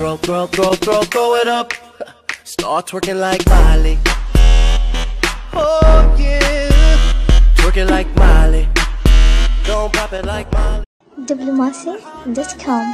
Throw it up. Start twerking like Miley. Oh yeah, twerking like Miley. Don't pop it like Miley. Diplomacy.com.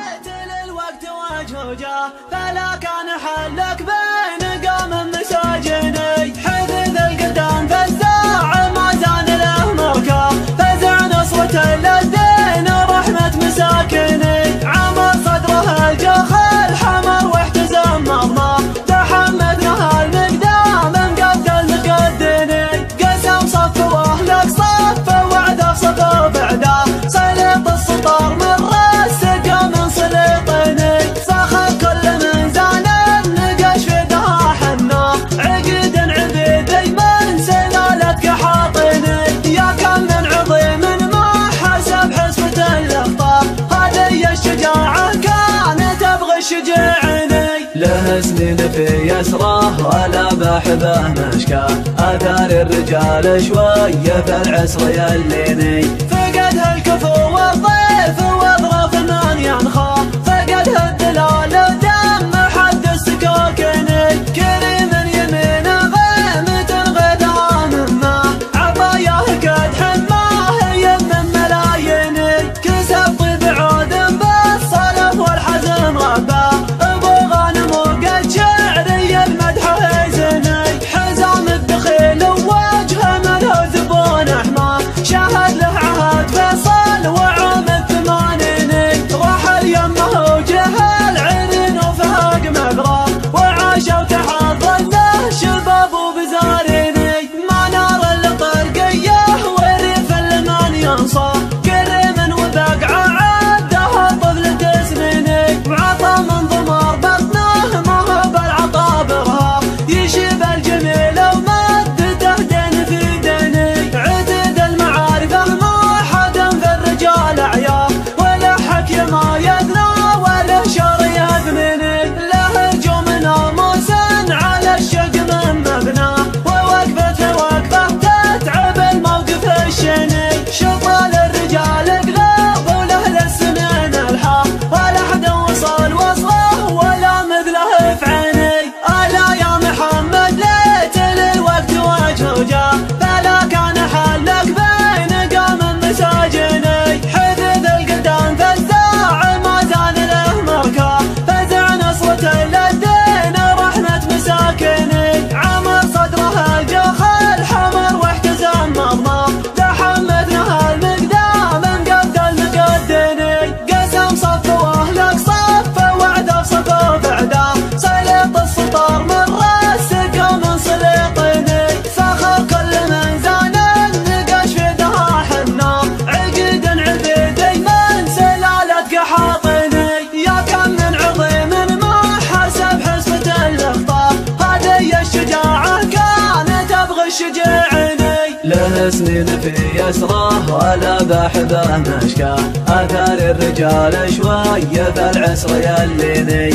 الوقت وجهه جا فلا كان حلك بين قام مساجني حدث القدام فزاع ما زال له مركه فزع نصرة للدين رحمة مساكني عمر صدره الجخ الحمر واحتزم مضمه تحمدنا المقدام مقدل مقدني قسم صفوه لك صف وعده صفه بعده سلط السطر من راسك من سلطني سخر كل من زان النقش في دها حنا عقد عبيدي من سلالتك حاطني يا كم من عظيم ما حسب حسبة الاخطار هذه الشجاعة كانت تبغي الشجاعني له سنين في يسره ولا بحبه مشكاه اثار الرجال شويه في العسر يليني فقدها الكفو والضيف واظرف من ينخى فقدها الدلال ودم حد السكاكني كريم يمين غيمة غيثها مما عطاياه قد حماه يمن ملاييني كسب طيب عود بالصلف والحزن رباه ابو غانم وقد شعري المدح هيزني حزام الدخيل ووجهه ملهو زبون احمر شاهد له عهد فيصل وعام الثمانيني راح يمه وجهل عرين وفهق مغرى وعاشوا تحت ظله شباب وبزاريني ما نار الطرقيه وريف المن ينصى كريم وبقعه عده طفل تسنيني وعطى من ضمار بطنه ما هو بالعطا برها يشيب الجميل ومدته دين في ديني عدد المعارف ما حدا في الرجال عياه ولا حكي ما يثنى ولا شر يثمني له هجوم ناموس على الشق من مبنى ووقفته وقفه تتعب الموقف الشني شطال الرجال قلب وله للسنين الحا ولا حد وصل وصله ولا مثله في عيني الا يا محمد ليت للوقت وجهه جا فلا كان حلك بين قام مساجني حدث القدام فزاع ما زال له مركه فزع نصرة للدين رحمة مساكني عمر صدره الجخ الحمر واحتزم مضمه تحمدنا المقدام مقدل مقدني قسم صفوه لك صف وعده صفه بعده سلط السطر من راسك من سلطني سخر كل من زان النقش في دها حنا عقد عبيدي من سلالتك حاطني يا كم من عظيم ما حسب حسبة الاخطار هذه الشجاعة كانت تبغي الشجاعني له سنين في يسره ولا بحبه مشكاه اثار الرجال شويه في العسر يليني